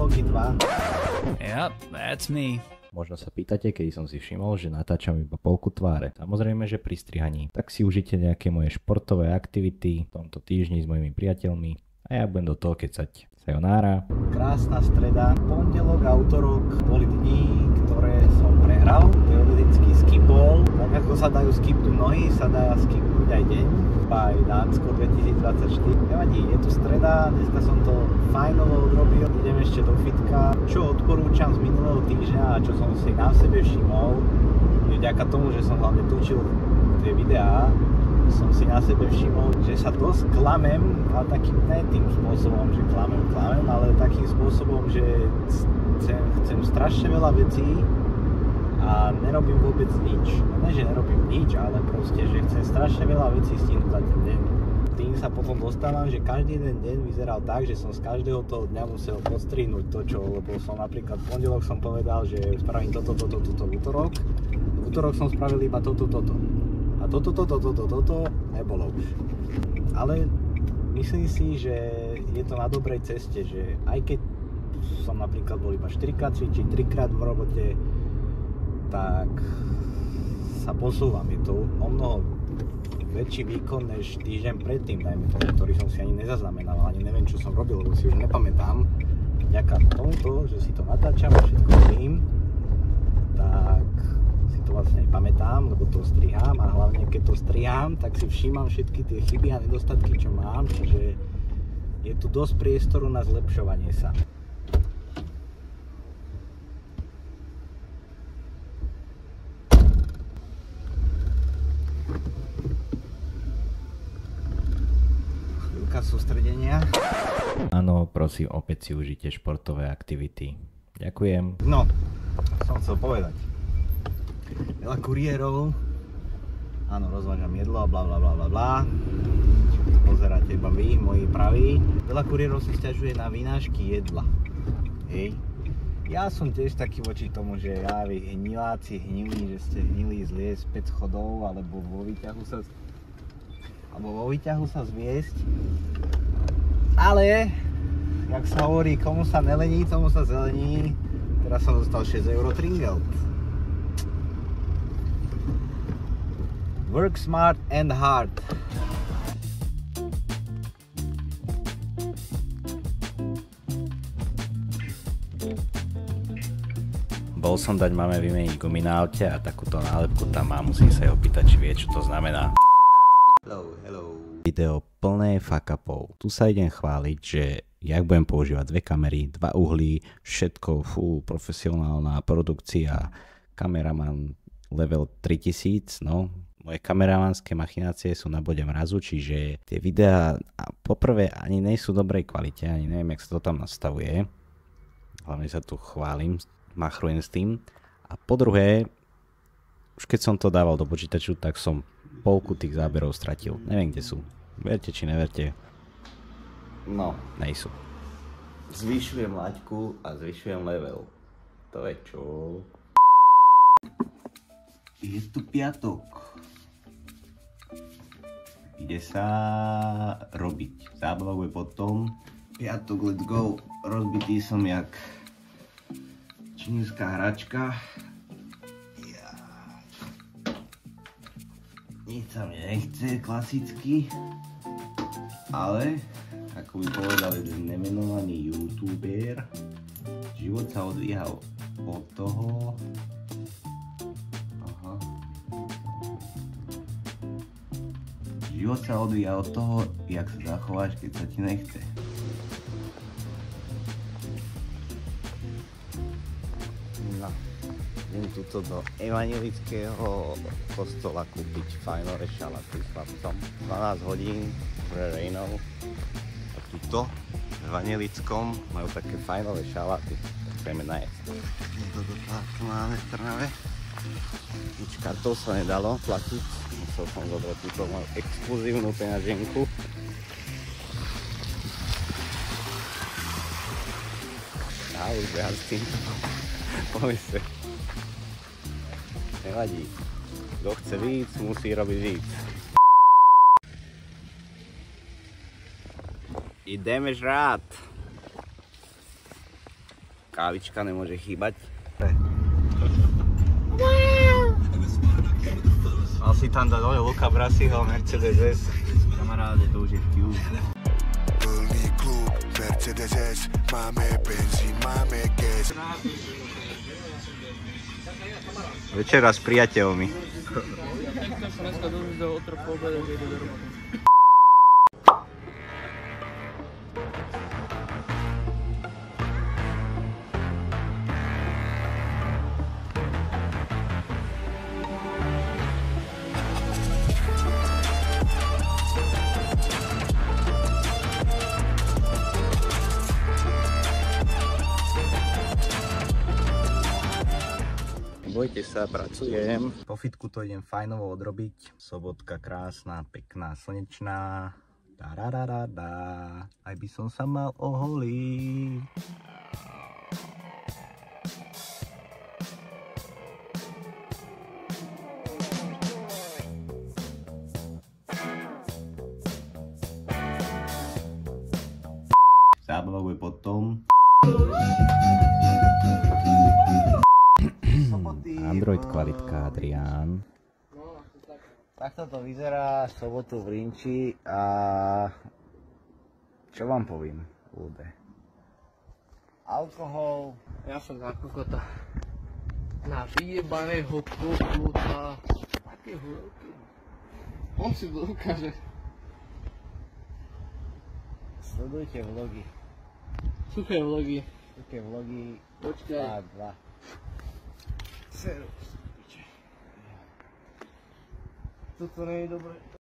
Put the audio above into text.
Logi 2. Yep, that's me. Možno sa pýtate, kedy som si všimol, že natáčam iba polku tváre. Samozrejme, že pri strihaní. Tak si užite nejaké moje športové aktivity v tomto týždni s mojimi priateľmi a ja budem do toho kecať. Sayonara. Krásna streda. Pondelok a utorok boli dni, ktoré som prehral. Teoreticky skipol. Tak ako sa dajú skipnúť nohy, sa dá skipnúť aj deň. Aj Dánsko 2024. Nevadí, je tu streda, dneska som to fajnovo odrobil. Idem ešte do fitka. Čo odporúčam z minulého týždňa a čo som si na sebe všimol, je vďaka tomu, že som hlavne točil tie videá, som si na sebe všimol, že sa dosť klamem, ale takým ne tým spôsobom, že klamem, ale takým spôsobom, že chcem strašne veľa vecí a nerobím vôbec nič. No ne, že nerobím nič, ale proste, že chcem strašne veľa vecí stihnúť za ten deň. Tým sa potom dostávam, že každý jeden deň vyzeral tak, že som z každého toho dňa musel podstrihnúť to, čo, lebo som napríklad v pondelok som povedal, že spravím toto v útorok. V útorok som spravil iba toto. A toto nebolo už. Ale myslím si, že je to na dobrej ceste, že aj keď som napríklad bol iba 4-krát cvičiť, 3-krát v robote, tak sa posúvam. Je to o mnoho väčší výkon než týždeň predtým, dajme tomu, ktorý som si ani nezaznamenal, ani neviem, čo som robil, lebo si už nepamätám. Vďaka tomuto, že si to natáčam a všetko tým, tak to vlastne pamätám, lebo to strihám a hlavne keď to strihám, tak si všímam všetky tie chyby a nedostatky, čo mám, čiže je tu dosť priestoru na zlepšovanie sa. Chvíľka sústredenia. Áno, prosím, opäť si užite športové aktivity. Ďakujem. No, som chcel povedať. Veľa kuriérov, áno, rozvážam jedlo a blablabla. Pozeráte iba vy, moji praví. Veľa kuriérov si sťažuje na vynášky jedla. Hej. Ja som tiež taký voči tomu, že ja vy hniláci hnilí, že ste hnilí zliesť 5 schodov alebo vo výťahu sa zviesť. Ale, jak sa hovorí, komu sa nelení, tomu sa zelení. Teraz som dostal 6 € tringelt. Work smart and hard. Bol som dať mame vymeniť gumy na aute a takúto nálepku tam má, musím sa jej opýtať, či vie, čo to znamená. Hello. Video plné fuck upov. Tu sa idem chváliť, že jak budem používať 2 kamery, 2 uhlí, všetko, profesionálna produkcia, kameraman level 3000, no. Moje kameramanské machinácie sú na bode mrazu, čiže tie videá poprvé ani nie sú dobrej kvalite, ani neviem, jak sa to tam nastavuje. Hlavne sa tu chválim, machrujem s tým. A po druhé, už keď som to dával do počítaču, tak som polku tých záberov stratil. Neviem, kde sú. Verte či neverte. No, nejsú. Zvyšujem laťku a zvyšujem level. To je čo? Je tu piatok. Ide sa robiť. Zábava bude potom. Piatok, let's go. Rozbitý som jak čínska hračka. Nic sa mi nechce, klasicky. Ale, ako by povedal jeden nemenovaný youtuber, život sa odvíja od toho. Život sa odvíja od toho, jak sa zachováš, keď sa ti nechce. No, idem tuto do evangelického kostola kúpiť fajnové šalaty s chlapcom. 12 hodín pre Rejnov. A tuto v evangelickom majú také fajnové šalaty. Tak chceme najesť. Toto tak máme v Trnave. Nič kartou sa nedalo platiť. Musel som zobrať túto moju exkluzívnu peňaženku. A už behám s týmto pomysle. Nevadí. Kto chce víc, musí robiť víc. Ideme žrát. Kávička nemôže chýbať. Mal si tam dať dole Luka Brasiho, Mercedes S. Kamaráde, to už je Q. Plný klub, Mercedes S, máme benzín, máme gas. Večera s priateľmi. Bojte sa, pracujem. Po fitku to idem fajnovo odrobiť. Sobotka krásna, pekná, slnečná. Tarararada. Aj by som sa mal oholiť. Zábava bude potom. Android kvalitka, Adrián. Takto to vyzerá sobotu v Rinči a čo vám poviem, ľudia? Alkohol. Ja som za kokota. Na vyjebaného kokota. Takého veľkého. On si to ukáže. Sledujte vlogy. Suché vlogy. Suché vlogy. Počkaj. Part 2. Toto nie je dobré.